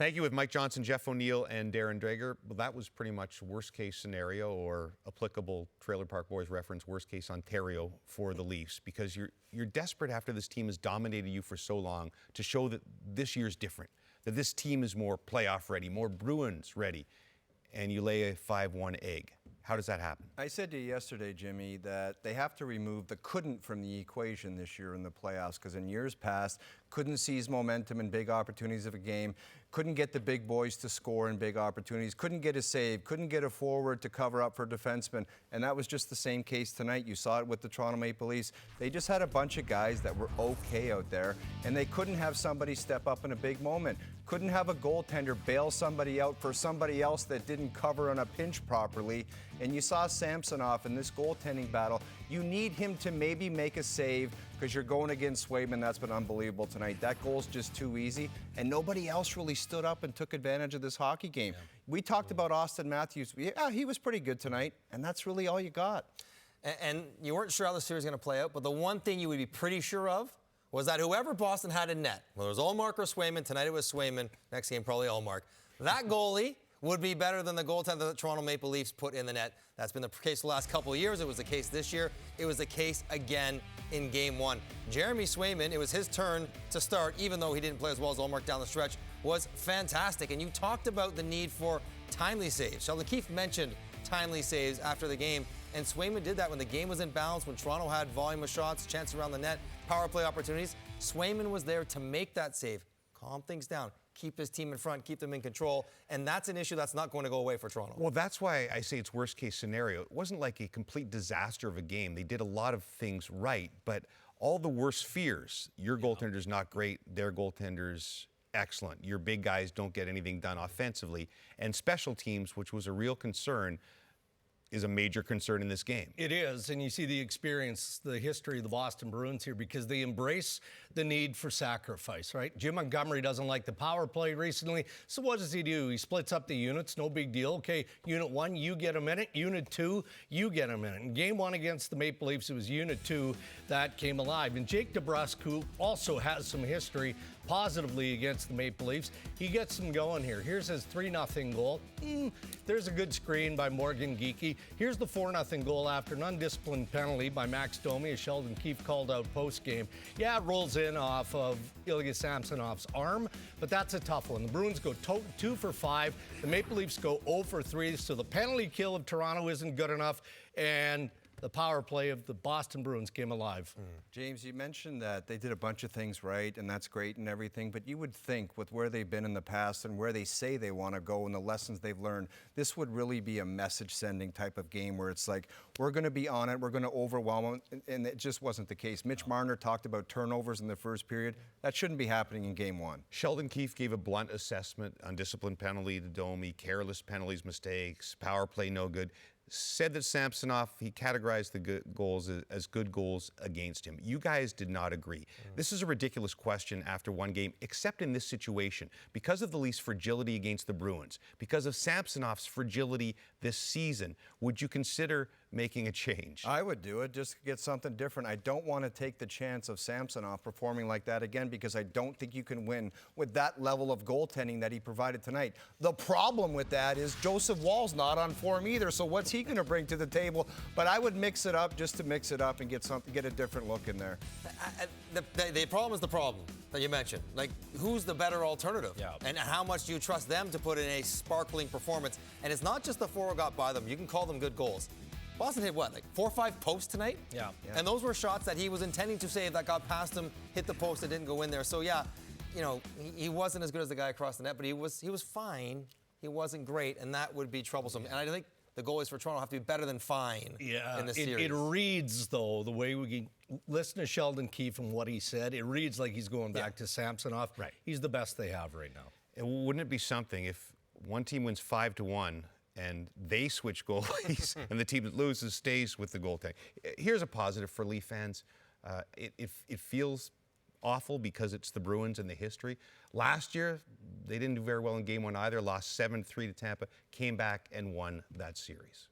Thank you. With Mike Johnson, Jeff O'Neill, and Darren Drager. Well, that was pretty much worst case scenario, or applicable Trailer Park Boys reference, worst case Ontario for the Leafs, because you're desperate after this team has dominated you for so long to show that this year's different, that this team is more playoff ready, more Bruins ready, and you lay a 5-1 egg. How does that happen? I said to you yesterday, Jimmy, that they have to remove the couldn't from the equation this year in the playoffs, because in years past, couldn't seize momentum in big opportunities of a game, couldn't get the big boys to score in big opportunities, couldn't get a save, couldn't get a forward to cover up for defensemen, and that was just the same case tonight. You saw it with the Toronto Maple Leafs. They just had a bunch of guys that were okay out there, and they couldn't have somebody step up in a big moment. Couldn't have a goaltender bail somebody out for somebody else that didn't cover on a pinch properly. And you saw Samsonov in this goaltending battle. You need him to maybe make a save because you're going against Swayman. That's been unbelievable tonight. That goal's just too easy. And nobody else really stood up and took advantage of this hockey game. Yeah. We talked about Austin Matthews. Yeah, he was pretty good tonight. And that's really all you got. And you weren't sure how the series was going to play out. But the one thing you would be pretty sure of was that whoever Boston had in net, whether it was Ullmark or Swayman, tonight it was Swayman, next game probably Ullmark, that goalie would be better than the goaltender that the Toronto Maple Leafs put in the net. That's been the case the last couple of years. It was the case this year. It was the case again in Game 1. Jeremy Swayman, it was his turn to start, even though he didn't play as well as Ullmark down the stretch, was fantastic. And you talked about the need for timely saves. Sheldon Keefe mentioned timely saves after the game, and Swayman did that when the game was in balance, when Toronto had volume of shots, chances around the net, power play opportunities. Swayman was there to make that save, calm things down, keep his team in front, keep them in control, and that's an issue that's not going to go away for Toronto. Well, that's why I say it's worst case scenario. It wasn't like a complete disaster of a game. They did a lot of things right, but all the worst fears, your goaltender's not great, their goaltender's excellent, your big guys don't get anything done offensively, and special teams, which was a real concern, is a major concern in this game. It is, and you see the experience, the history of the Boston Bruins here, because they embrace the need for sacrifice, right? Jim Montgomery doesn't like the power play recently, so what does he do? He splits up the units, no big deal. Okay, Unit 1, you get a minute. Unit 2, you get a minute. In Game 1 against the Maple Leafs, it was Unit 2 that came alive. And Jake DeBrusk, who also has some history positively against the Maple Leafs, he gets them going here. Here's his 3-0 goal. There's a good screen by Morgan Geekie. Here's the 4-0 goal after an undisciplined penalty by Max Domi, as Sheldon Keefe called out post-game. Yeah, it rolls in off of Ilya Samsonov's arm, but that's a tough one. The Bruins go 2 for 5. The Maple Leafs go 0 for 3, so the penalty kill of Toronto isn't good enough, and the power play of the Boston Bruins came alive. James, you mentioned that they did a bunch of things right, and that's great and everything, but you would think with where they've been in the past and where they say they want to go and the lessons they've learned, this would really be a message-sending type of game where it's like, we're going to be on it, we're going to overwhelm them, and it just wasn't the case. Mitch Marner talked about turnovers in the first period. That shouldn't be happening in Game 1. Sheldon Keefe gave a blunt assessment, undisciplined penalty to Domi, careless penalties, mistakes, power play no good. Said that Samsonov, he categorized the good goals as good goals against him. You guys did not agree. This is a ridiculous question after one game, except in this situation. Because of the Leafs' fragility against the Bruins, because of Samsonov's fragility this season, would you consider making a change? I would do it just to get something different. I don't want to take the chance of Samsonov performing like that again, because I don't think you can win with that level of goaltending that he provided tonight. The problem with that is Joseph Woll's not on form either, so what's he going to bring to the table? But I would mix it up just to mix it up and get a different look in there. The problem is the problem that you mentioned. Like, who's the better alternative? Yeah. And how much do you trust them to put in a sparkling performance? And it's not just the 4 got by them. You can call them good goals. Boston hit what, like 4 or 5 posts tonight? Yeah. And those were shots that he was intending to save that got past him, hit the post, that didn't go in there. So yeah, you know, he wasn't as good as the guy across the net, but he was fine. He wasn't great, and that would be troublesome. And I think the goalies for Toronto have to be better than fine in this series. It reads, though, the way we listen to Sheldon Keefe and what he said, it reads like he's going back to Samsonov. Right. He's the best they have right now. And wouldn't it be something if one team wins 5-1 and they switch goalies and the team that loses stays with the goaltending? Here's a positive for Leaf fans. It feels awful because it's the Bruins and the history. Last year, they didn't do very well in Game 1 either, lost 7-3 to Tampa, came back and won that series.